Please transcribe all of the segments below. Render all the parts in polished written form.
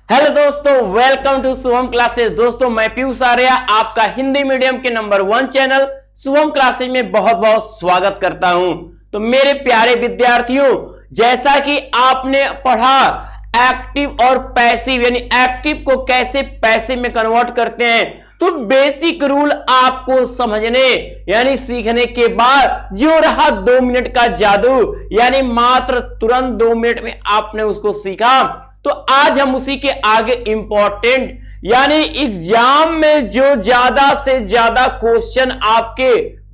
Hello दोस्तों, welcome to Shubham classes. दोस्तों मैं पीयूष आर्या आपका हिंदी मीडियम के नंबर 1 चैनल शुभम क्लासेस में बहुत बहुत स्वागत करता हूं। तो मेरे प्यारे विद्यार्थियों, जैसा कि आपने पढ़ा एक्टिव और पैसिव, यानी एक्टिव को कैसे पैसिव में कन्वर्ट करते हैं, तो बेसिक रूल आपको समझने यानी सीखने के बाद जो रहा 2 मिनट का जादू, यानी मात्र तुरंत 2 मिनट में आपने उसको सीखा। तो आज हम उसी के आगे इंपॉर्टेंट यानी एग्जाम में जो ज्यादा से ज्यादा क्वेश्चन आपके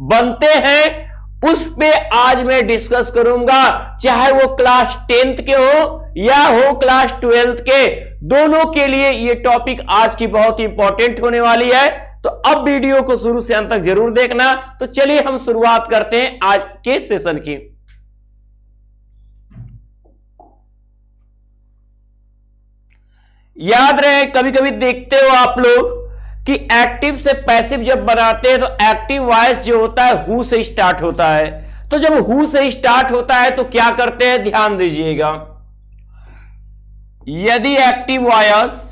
बनते हैं उस पे आज मैं डिस्कस करूंगा, चाहे वो क्लास 10th के हो या हो क्लास 12th के, दोनों के लिए ये टॉपिक आज की बहुत इंपॉर्टेंट होने वाली है। तो अब वीडियो को शुरू से अंत तक जरूर देखना। तो चलिए हम शुरुआत करते हैं आज के सेशन की। याद रहे, कभी कभी देखते हो आप लोग कि एक्टिव से पैसिव जब बनाते हैं तो एक्टिव वॉइस जो होता है हु से स्टार्ट होता है। तो जब हु से स्टार्ट होता है तो क्या करते हैं, ध्यान दीजिएगा। यदि एक्टिव वॉइस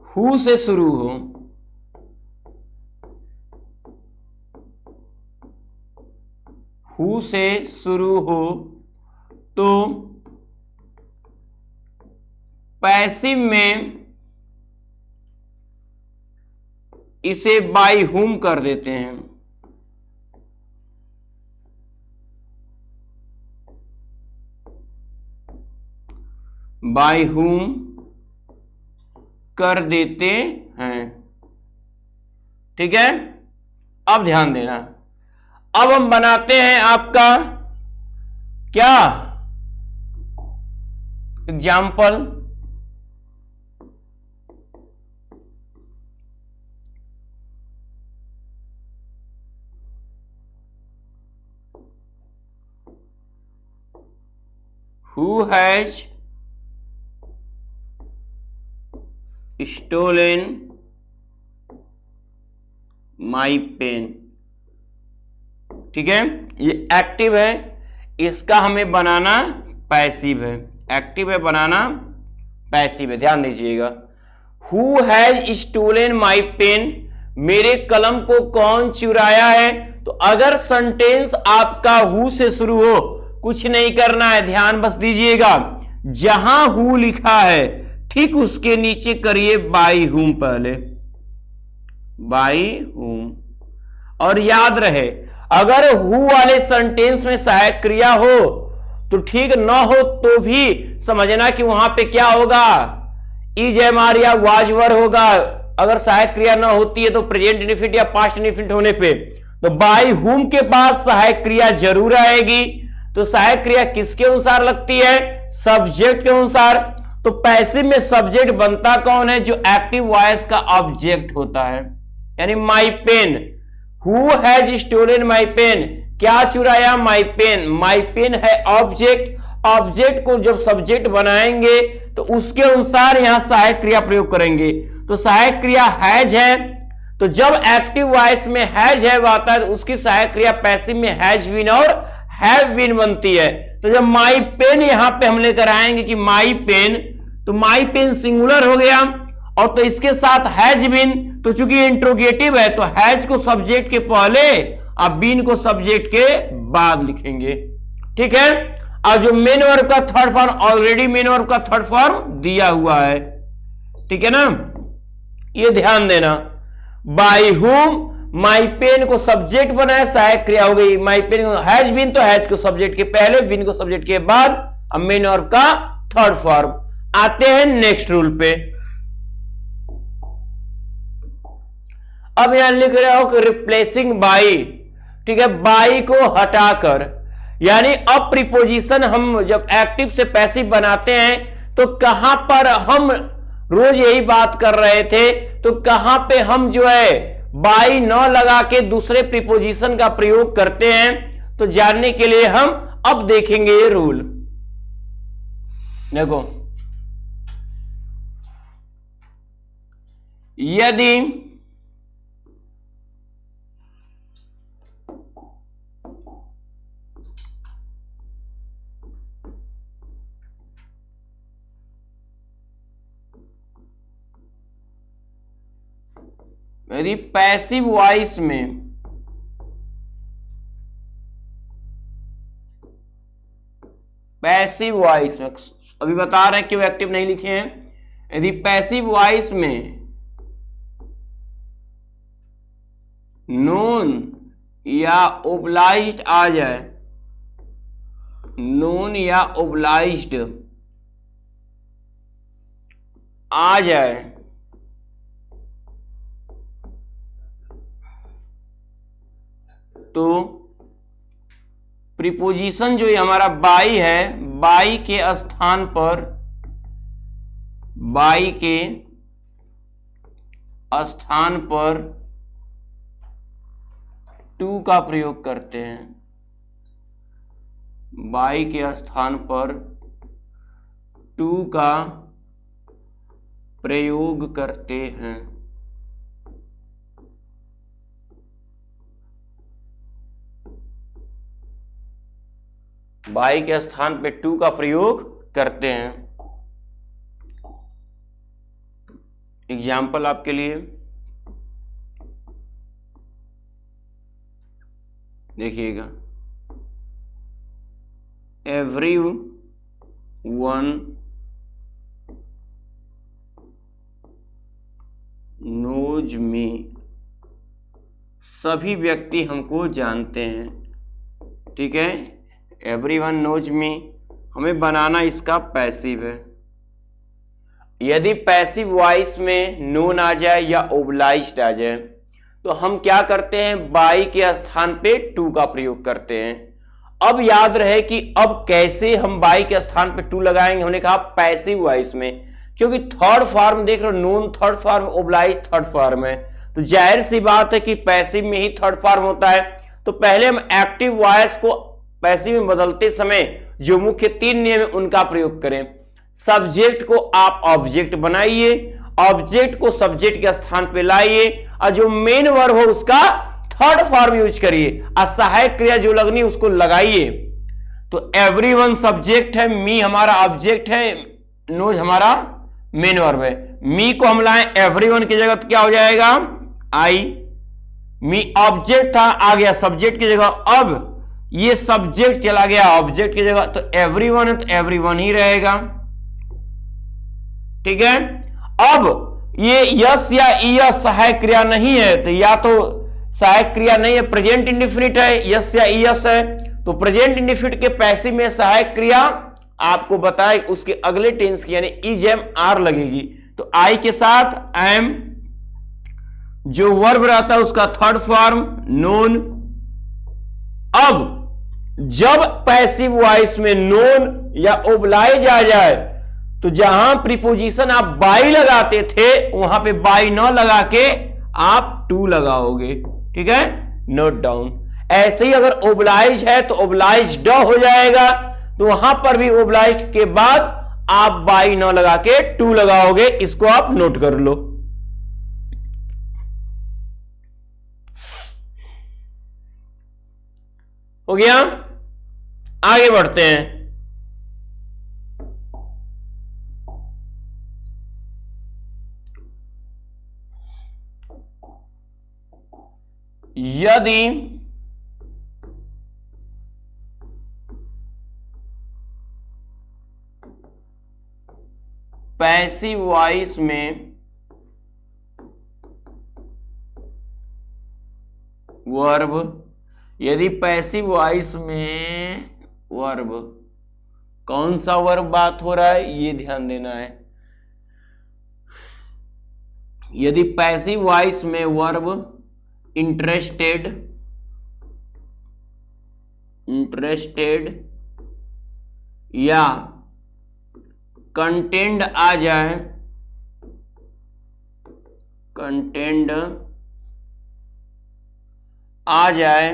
हु से शुरू हो, हु से शुरू हो तो पैसिव में इसे बाय हुम कर देते हैं। बाय हुम कर देते हैं, ठीक है। अब ध्यान देना, अब हम बनाते हैं आपका क्या example. Who has stolen my pen, ठीक है। ये एक्टिव है, इसका हमें बनाना पैसिव है। एक्टिव है, बनाना पैसिव है, ध्यान दीजिएगा। Who has stolen my pen, मेरे कलम को कौन चुराया है। तो अगर सेंटेंस आपका हु से शुरू हो, कुछ नहीं करना है, ध्यान बस दीजिएगा। जहां हु लिखा है ठीक उसके नीचे करिए बाय हुम, पहले बाय हुम। और याद रहे, अगर हु वाले सेंटेंस में सहायक क्रिया हो तो ठीक न हो तो भी समझना कि वहां पे क्या होगा, इज एम आर या वाज वर होगा। अगर सहायक क्रिया न होती है तो प्रेजेंट इंडेफिनिट या पास्ट इंडेफिनिट होने पे तो बाय हुम के बाद सहायक क्रिया जरूर आएगी। तो सहायक क्रिया किसके अनुसार लगती है, सब्जेक्ट के अनुसार। तो पैसिव में सब्जेक्ट बनता कौन है, जो एक्टिव वॉइस का ऑब्जेक्ट होता है, यानी my pen. Who has stolen my pen, क्या चुराया, माई पेन। माई पेन है ऑब्जेक्ट। ऑब्जेक्ट को जब सब्जेक्ट बनाएंगे तो उसके अनुसार यहां सहायक क्रिया प्रयोग करेंगे। तो सहायक क्रिया हैज है, तो जब एक्टिव वॉइस में हैज है आता है तो उसकी सहायक क्रिया पैसिव में हैज बीन और हैव बीन बनती है। तो जब माई पेन यहां पे हम लेकर आएंगे कि माई पेन, तो माई पेन सिंगुलर हो गया, और तो इसके साथ हैज बीन, तो चूंकि इंट्रोगेटिव है तो हैज को सब्जेक्ट के पहले और बीन को सब्जेक्ट के बाद लिखेंगे, ठीक है। और जो मेन वर्ब का third form, already main verb का थर्ड फॉर्म दिया हुआ है, ठीक है ना, ये ध्यान देना। बाय हुम, माई पेन को सब्जेक्ट बनाया, सहायक क्रिया हो गई माई पेन। हैज बीन तो हैज को सब्जेक्ट के पहले, बीन को सब्जेक्ट के बाद, अब मेन वर्ब का थर्ड फॉर्म। आते हैं नेक्स्ट रूल पे। अब यहां लिख रहे हो कि रिप्लेसिंग बाई, ठीक है, बाई को हटाकर, यानी अब प्रीपोजिशन हम जब एक्टिव से पैसिव बनाते हैं तो कहां पर हम रोज यही बात कर रहे थे, तो कहां पे हम जो है बाई न लगा के दूसरे प्रीपोजिशन का प्रयोग करते हैं, तो जानने के लिए हम अब देखेंगे ये रूल। देखो, यदि यदि पैसिव वॉइस में अभी बता रहे हैं क्यों एक्टिव नहीं लिखे हैं। यदि पैसिव वॉइस में नोन या ओब्लाइज्ड आ जाए, नोन या ओब्लाइज्ड आ जाए तो प्रीपोजिशन जो ये हमारा बाई है, बाई के स्थान पर, बाई के स्थान पर टू का प्रयोग करते हैं, बाई के स्थान पर टू का प्रयोग करते हैं। बाई के स्थान पे टू का प्रयोग करते हैं। एग्जाम्पल आपके लिए देखिएगा, एवरी वन नोज मी, सभी व्यक्ति हमको जानते हैं। ठीक है, एवरीवन नोज मी हमें बनाना इसका पैसिव है। यदि पैसिव वॉइस में नोन आ जाए या ओब्लाइज्ड आ जाए तो हम क्या करते हैं, बाई के स्थान पे टू का प्रयोग करते हैं। अब याद रहे कि अब कैसे हम बाई के स्थान पे टू लगाएंगे। हमने कहा पैसिव वॉइस में, क्योंकि थर्ड फॉर्म देख रहे हो, known third form, obliged third form है, तो जाहिर सी बात है कि पैसिव में ही थर्ड फॉर्म होता है। तो पहले हम एक्टिव वॉइस को पैसिव में बदलते समय जो मुख्य 3 नियम है उनका प्रयोग करें। सब्जेक्ट को आप ऑब्जेक्ट बनाइए, ऑब्जेक्ट को सब्जेक्ट के स्थान पे लाइए, और जो मेन वर्ब हो उसका थर्ड फॉर्म यूज करिए, और सहायक क्रिया जो लगनी उसको लगाइए। तो एवरीवन सब्जेक्ट है, मी हमारा ऑब्जेक्ट है, नोज हमारा मेन वर्ब है। मी को हम लाएं एवरीवन की जगह तो क्या हो जाएगा, आई। मी ऑब्जेक्ट था, आ गया सब्जेक्ट की जगह। अब ये सब्जेक्ट चला गया ऑब्जेक्ट की जगह, तो एवरीवन है तो एवरीवन ही रहेगा। ठीक है, अब ये यस या ईएस सहायक क्रिया नहीं है, तो या तो सहायक क्रिया नहीं है, प्रेजेंट इंडेफिनिट है, यस या ईएस है, तो प्रेजेंट इंडेफिनिट के पैसिव में सहायक क्रिया आपको बताए उसके अगले टेंस की यानी इज एम आर लगेगी। तो आई के साथ एम, जो वर्ब रहता है उसका थर्ड फॉर्म नोन। अब जब पैसिव वॉइस में नोन या ओब्लाइज आ जाए तो जहां प्रीपोजिशन आप बाई लगाते थे वहां पे बाई न लगा के आप टू लगाओगे। ठीक है, नोट डाउन। ऐसे ही अगर ओब्लाइज है तो ओब्लाइज्ड हो जाएगा, तो वहां पर भी ओब्लाइज्ड के बाद आप बाई न लगा के टू लगाओगे। इसको आप नोट कर लो। हो गया, आगे बढ़ते हैं। यदि पैसिव वॉइस में वर्ब, यदि पैसिव वॉइस में वर्ब, कौन सा वर्ब बात हो रहा है ये ध्यान देना है। यदि पैसिव वॉइस में वर्ब इंटरेस्टेड, इंटरेस्टेड या कंटेंड आ जाए, कंटेंड आ जाए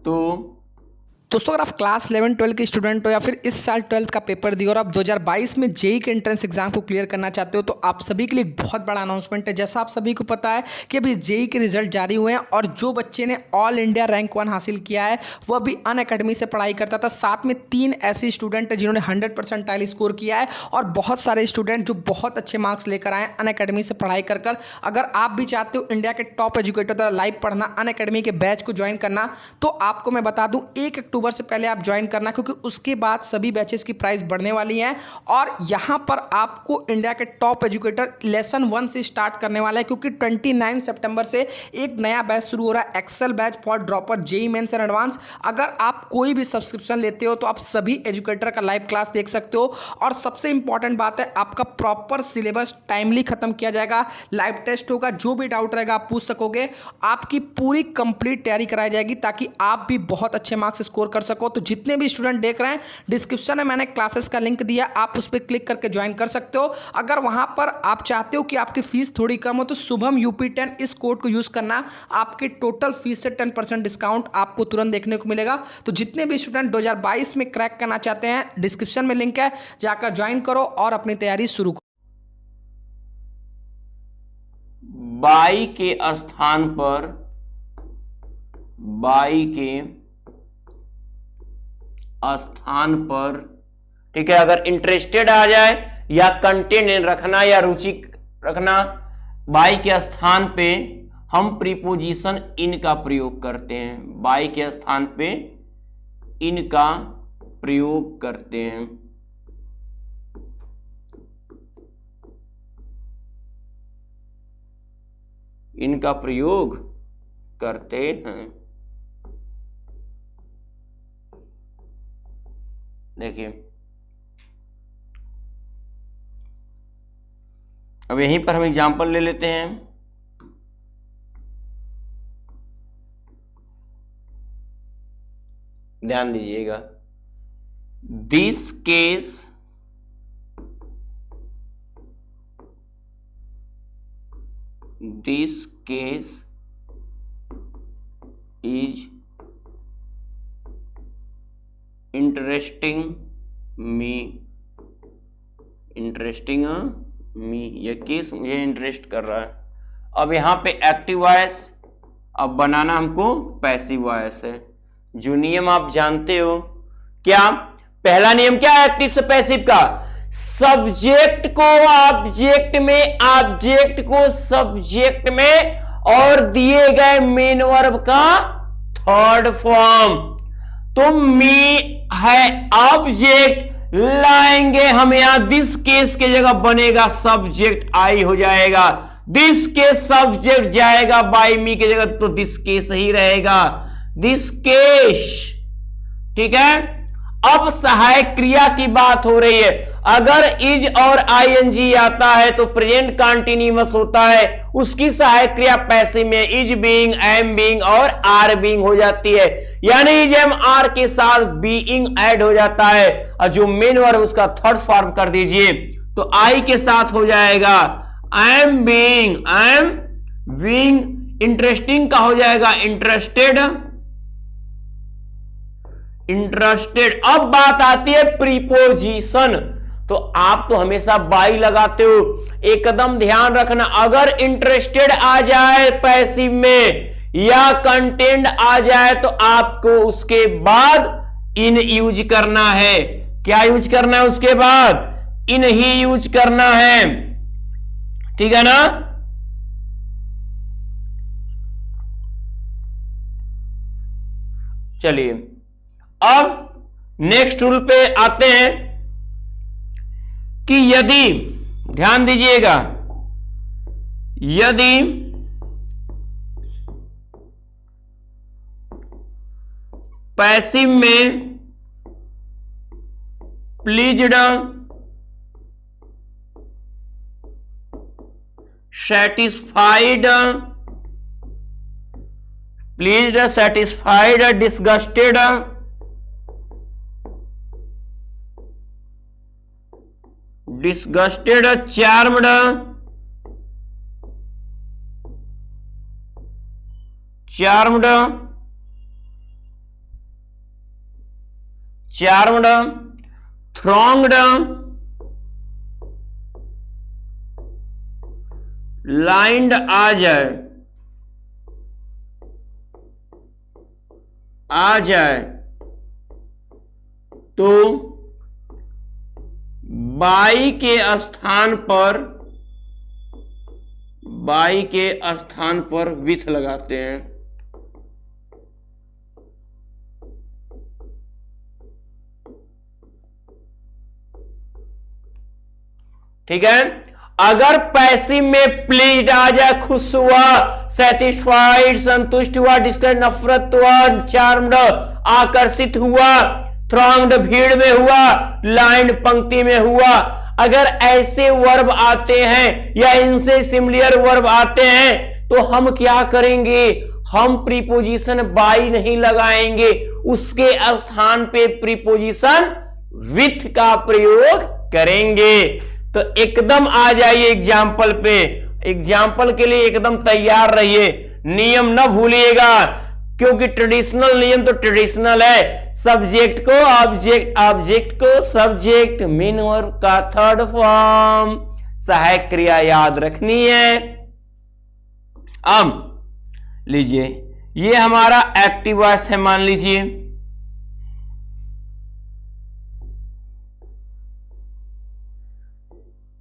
तो दोस्तों अगर आप क्लास 11 12 के स्टूडेंट हो या फिर इस साल 12th का पेपर दिए और आप 2022 में जेई के एंट्रेंस एग्जाम को क्लियर करना चाहते हो तो आप सभी के लिए एक बहुत बड़ा अनाउंसमेंट है। जैसा आप सभी को पता है कि अभी जेई के रिजल्ट जारी हुए हैं और जो बच्चे ने ऑल इंडिया रैंक 1 हासिल किया है वह अभी अनअकैडमी से पढ़ाई करता था। साथ में 3 ऐसे स्टूडेंट हैं जिन्होंने 100% स्कोर किया है और बहुत सारे स्टूडेंट जो बहुत अच्छे मार्क्स लेकर आए अनअकैडमी से पढ़ाई कर कर। अगर आप भी चाहते हो इंडिया के टॉप एजुकेटर द्वारा लाइव पढ़ना, अनअकैडमी के बैच को ज्वाइन करना, तो आपको मैं बता दूं 1 अक्टूबर से पहले आप ज्वाइन करना, क्योंकि उसके बाद सभी बैचेस की प्राइस बढ़ने वाली है और यहां पर आपको इंडिया के टॉप एजुकेटर लेसन 1 से स्टार्ट करने वाला है, क्योंकि 29 सितंबर से एक नया बैच शुरू हो रहा है, Excel batch for dropper JEE Mains and advance. अगर आप कोई भी सब्सक्रिप्शन लेते हो तो आप सभी एजुकेटर का लाइव क्लास देख सकते हो और सबसे इंपॉर्टेंट बात है आपका प्रॉपर सिलेबस टाइमली खत्म किया जाएगा, लाइव टेस्ट होगा, जो भी डाउट रहेगा आप पूछ सकोगे, आपकी पूरी कंप्लीट तैयारी कराई जाएगी ताकि आप भी बहुत अच्छे मार्क्स स्कोर कर सको। तो जितने भी स्टूडेंट देख रहे हैं डिस्क्रिप्शन में मैंने क्लासेस का लिंक दिया, आप उस पर क्लिक करके ज्वाइन कर सकते हो। अगर वहां पर आप चाहते हो कि आपकी फीस थोड़ी कम हो तो शुभम UP10 इस कोड को यूज करना, आपके टोटल फीस से 10% डिस्काउंट आपको तुरंत देखने को मिलेगा। तो जितने भी स्टूडेंट 2022 में क्रैक करना चाहते हैं डिस्क्रिप्शन में लिंक है, जाकर ज्वाइन करो और अपनी तैयारी शुरू करो। बाई के स्थान पर ठीक है, अगर इंटरेस्टेड आ जाए या कंटेंट रखना या रुचि रखना, बाई के स्थान पे हम प्रीपोजिशन इन का प्रयोग करते हैं। बाई के स्थान पे इन का प्रयोग करते हैं। इनका प्रयोग करते हैं। देखिए अब यहीं पर हम एग्जांपल ले लेते हैं। ध्यान दीजिएगा, this case is interesting me, यह केस मुझे इंटरेस्ट कर रहा है। अब यहां पे एक्टिव वॉइस, अब बनाना हमको पैसिव वॉइस है। जो नियम आप जानते हो क्या, पहला नियम क्या है एक्टिव से पैसिव का, सब्जेक्ट को ऑब्जेक्ट में, ऑब्जेक्ट को सब्जेक्ट में और दिए गए मेन वर्ब का थर्ड फॉर्म। तो मी है ऑब्जेक्ट, लाएंगे हम यहां दिस केस के जगह बनेगा सब्जेक्ट आई हो जाएगा, दिस केस सब्जेक्ट जाएगा बाई मी के जगह तो दिस केस ही रहेगा, दिस केस। ठीक है, अब सहायक क्रिया की बात हो रही है। अगर इज और आईएनजी आता है तो प्रेजेंट कंटीन्यूअस होता है, उसकी सहायक क्रिया पैसिव में इज बीइंग, एम बीइंग और आर बीइंग हो जाती है, यानी इज एम आर के साथ बीइंग ऐड हो जाता है और जो मेन वर्ब उसका थर्ड फॉर्म कर दीजिए तो आई के साथ हो जाएगा एम बीइंग, इंटरेस्टिंग का हो जाएगा इंटरेस्टेड। अब बात आती है प्रीपोजिशन, तो आप तो हमेशा बाई लगाते हो, एकदम ध्यान रखना, अगर इंटरेस्टेड आ जाए पैसिव में या कंटेंट आ जाए तो आपको उसके बाद इन यूज करना है। क्या यूज करना है उसके बाद, इन ही यूज करना है, ठीक है ना। चलिए अब नेक्स्ट रूल पे आते हैं कि यदि, ध्यान दीजिएगा, यदि पैसिव में pleased, satisfied, pleased, satisfied, disgusted, charmed, charmed, thronged, lined आ जाए तो बाई के स्थान पर विथ लगाते हैं। ठीक है, अगर पैसिव में प्लीज आ जाए, खुश हुआ, सेटिस्फाइड संतुष्ट हुआ, डिस्टर्ब नफरत हुआ, चार्म्ड आकर्षित हुआ, थ्रॉन्ग्ड भीड़ में हुआ, लाइंड पंक्ति में हुआ, अगर ऐसे वर्ब आते हैं या इनसे सिमिलर वर्ब आते हैं तो हम क्या करेंगे, हम प्रीपोजिशन बाई नहीं लगाएंगे, उसके स्थान पे प्रीपोजिशन विथ का प्रयोग करेंगे। तो एकदम आ जाइए एग्जाम्पल पे, एग्जाम्पल के लिए एकदम तैयार रहिए, नियम न भूलिएगा, क्योंकि ट्रेडिशनल नियम तो ट्रेडिशनल है। सब्जेक्ट को ऑब्जेक्ट, ऑब्जेक्ट को सब्जेक्ट, मेन वर्ब का थर्ड फॉर्म, सहायक क्रिया याद रखनी है। अब लीजिए, ये हमारा एक्टिव वॉइस है, मान लीजिए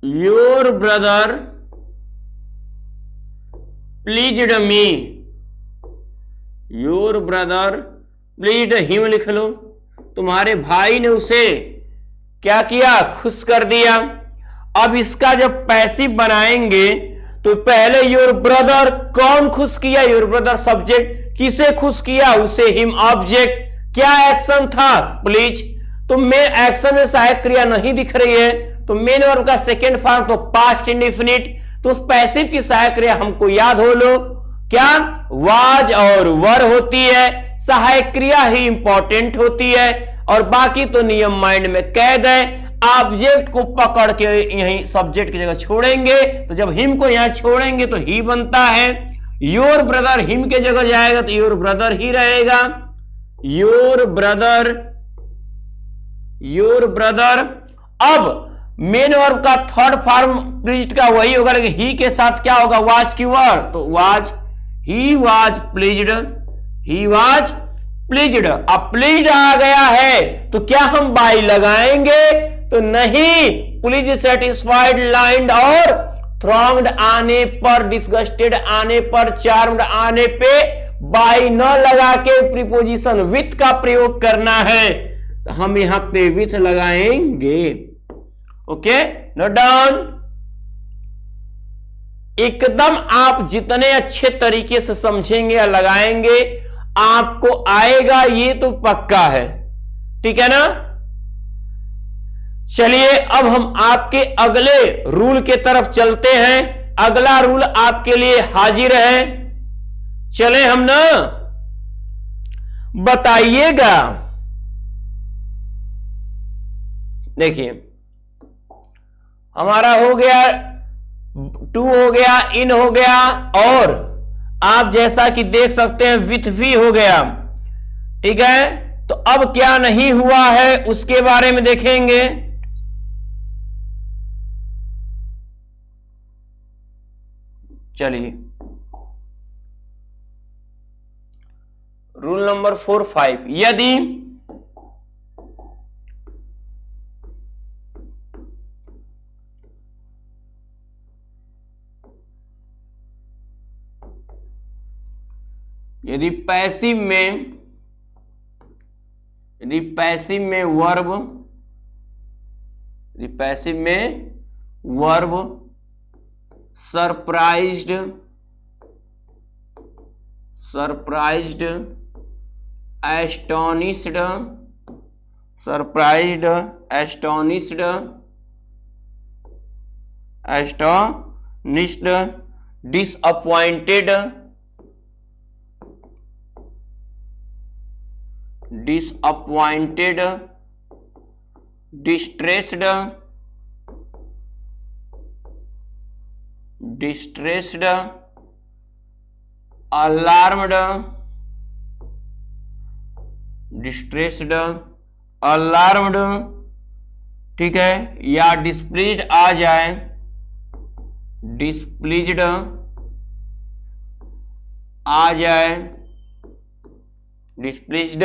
your brother pleased me, your brother pleased him लिख लो, तुम्हारे भाई ने उसे क्या किया, खुश कर दिया। अब इसका जब पैसिव बनाएंगे तो पहले योर ब्रदर, कौन खुश किया, योर ब्रदर सब्जेक्ट, किसे खुश किया, उसे, हिम ऑब्जेक्ट, क्या एक्शन था, प्लीज, तो मेन एक्शन में सहायक क्रिया नहीं दिख रही है, तो मेन वर्ब का सेकेंड फॉर्म तो पास्ट इंडेफिनिट, तो उस पैसिव की सहायक क्रिया हमको याद हो लो, क्या, वाज और वर होती है, सहायक क्रिया ही इंपॉर्टेंट होती है, और बाकी तो नियम माइंड में कैद है। ऑब्जेक्ट को पकड़ के यहीं सब्जेक्ट की जगह छोड़ेंगे, तो जब हिम को यहां छोड़ेंगे तो ही बनता है, योर ब्रदर हिम के जगह जाएगा तो योर ब्रदर ही रहेगा, योर ब्रदर, योर ब्रदर। अब मेन वर्ब का थर्ड फॉर्म प्लीज्ड का वही होगा, लेकिन ही के साथ क्या होगा, वाज की वर्ड, तो was, he was pleased, he was pleased. अब प्लीज्ड आ गया है तो क्या हम बाई लगाएंगे, तो नहीं, प्लीज, सेटिस्फाइड, लाइंड और थ्रॉन्ग्ड आने पर, डिसगस्टेड आने पर, चार्म्ड आने पे बाई न लगा के प्रीपोजिशन विथ का प्रयोग करना है, तो हम यहां पे विथ लगाएंगे। Okay, note down. एकदम आप जितने अच्छे तरीके से समझेंगे या लगाएंगे आपको आएगा, ये तो पक्का है, ठीक है ना। चलिए अब हम आपके अगले रूल के तरफ चलते हैं, अगला रूल आपके लिए हाजिर है, चले हम ना, बताइएगा। देखिए हमारा हो गया, टू हो गया, इन हो गया, और आप जैसा कि देख सकते हैं विथ भी हो गया, ठीक है। तो अब क्या नहीं हुआ है उसके बारे में देखेंगे। चलिए रूल नंबर 4, 5, यदि पैसिव में verb surprised, astonished, disappointed, distressed, alarmed, alarmed, ठीक है, या डिस्प्लीज्ड आ जाए, डिस्प्लीज्ड आ जाए, डिस्प्लीज्ड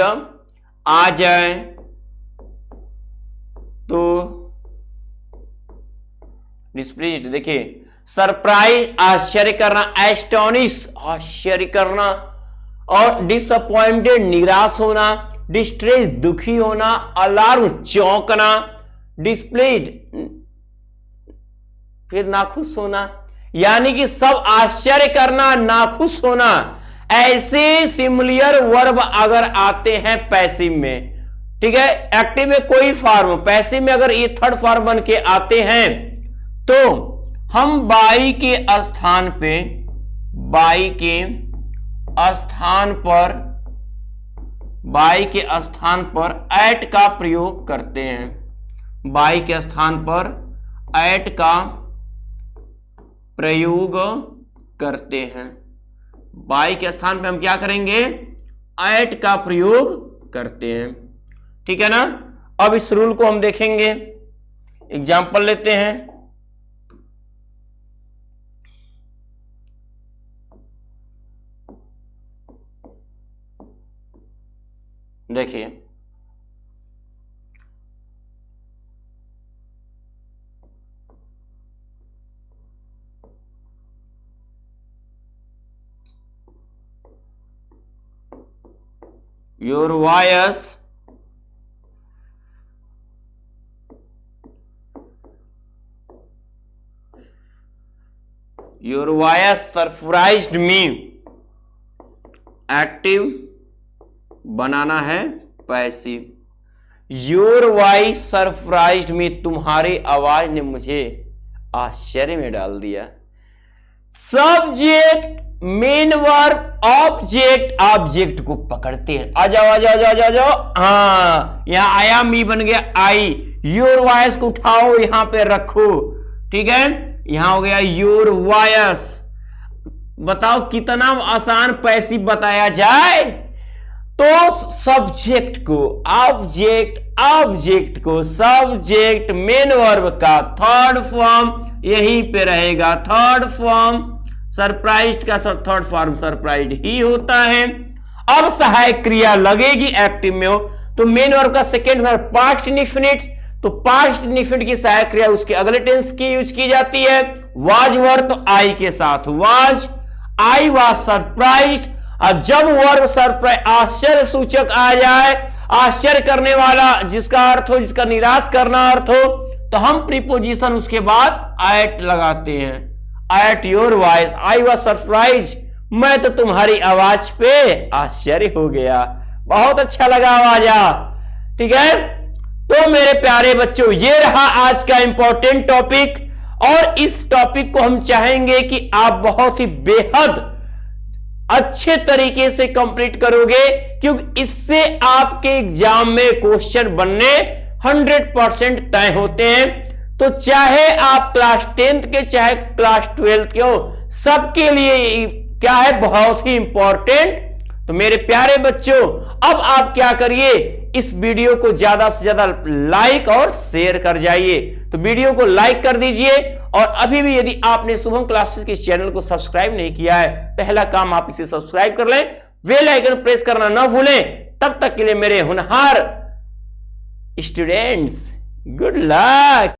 आ जाए तो डिस्प्लीज्ड, देखिए सरप्राइज आश्चर्य करना, एस्टोनिश आश्चर्य करना, और डिसअपॉइंटेड निराश होना, डिस्ट्रेस दुखी होना, अलार्म चौंकना, डिस्प्लेड फिर नाखुश होना, यानी कि सब आश्चर्य करना, नाखुश होना, ऐसे सिमिलर वर्ब अगर आते हैं पैसिव में, ठीक है, एक्टिव में कोई फॉर्म, पैसिव में अगर ये थर्ड फॉर्म बन के आते हैं तो हम बाई के स्थान पे, बाई के स्थान पर एट का प्रयोग करते हैं, बाई के स्थान पर एट का प्रयोग करते हैं, बाई के स्थान पे हम क्या करेंगे, एट का प्रयोग करते हैं, ठीक है ना। अब इस रूल को हम देखेंगे, एग्जाम्पल लेते हैं। देखिए your voice surprised me, active बनाना है passive, your voice surprised me, तुम्हारी आवाज ने मुझे आश्चर्य में डाल दिया, subject main verb object, object को पकड़ते हैं, आ जाओ आ जाओ आ जाओ आ जाओ, हाँ यहां आया मी बन गया आई, योर वॉइस को उठाओ यहां पे रखो, ठीक है, यहां हो गया योर वॉइस। बताओ कितना आसान पैसिव बताया जाए, तो सब्जेक्ट को ऑब्जेक्ट, ऑब्जेक्ट को सब्जेक्ट, मेन वर्ब का थर्ड फॉर्म यहीं पे रहेगा, थर्ड फॉर्म, सरप्राइज्ड का थर्ड फॉर्म सरप्राइज्ड ही होता है। अब सहायक क्रिया लगेगी एक्टिव में हो तो मेन वर्ब का सेकेंड वर्ब पास्ट इंडेफिनिट, तो पास्ट इंडेफिनिट की सहायक क्रिया उसके अगले टेंस की यूज की जाती है, वाज वर्ब तो आई के साथ, वाज, आई वाज सरप्राइज्ड। अब जब वर्ब सरप्राइज आश्चर्य सूचक आ जाए, आश्चर्य करने वाला जिसका अर्थ हो, जिसका निराश करना अर्थ हो, तो हम प्रीपोजिशन उसके बाद एट लगाते हैं, at your voice, I was surprise, मैं तो तुम्हारी आवाज पे आश्चर्य हो गया, बहुत अच्छा लगा आवाज, ठीक है। तो मेरे प्यारे बच्चों ये रहा आज का इंपॉर्टेंट टॉपिक, और इस टॉपिक को हम चाहेंगे कि आप बहुत ही बेहद अच्छे तरीके से कंप्लीट करोगे, क्योंकि इससे आपके एग्जाम में क्वेश्चन बनने 100% तय होते हैं। तो चाहे आप क्लास 10th के चाहे क्लास 12th के हो, सबके लिए क्या है, बहुत ही इंपॉर्टेंट। तो मेरे प्यारे बच्चों अब आप क्या करिए, इस वीडियो को ज्यादा से ज्यादा लाइक और शेयर कर जाइए, तो वीडियो को लाइक कर दीजिए, और अभी भी यदि आपने शुभम क्लासेस के इस चैनल को सब्सक्राइब नहीं किया है, पहला काम आप इसे सब्सक्राइब कर लें, बेल आइकन प्रेस करना ना भूलें। तब तक के लिए मेरे होनहार स्टूडेंट्स, गुड लक।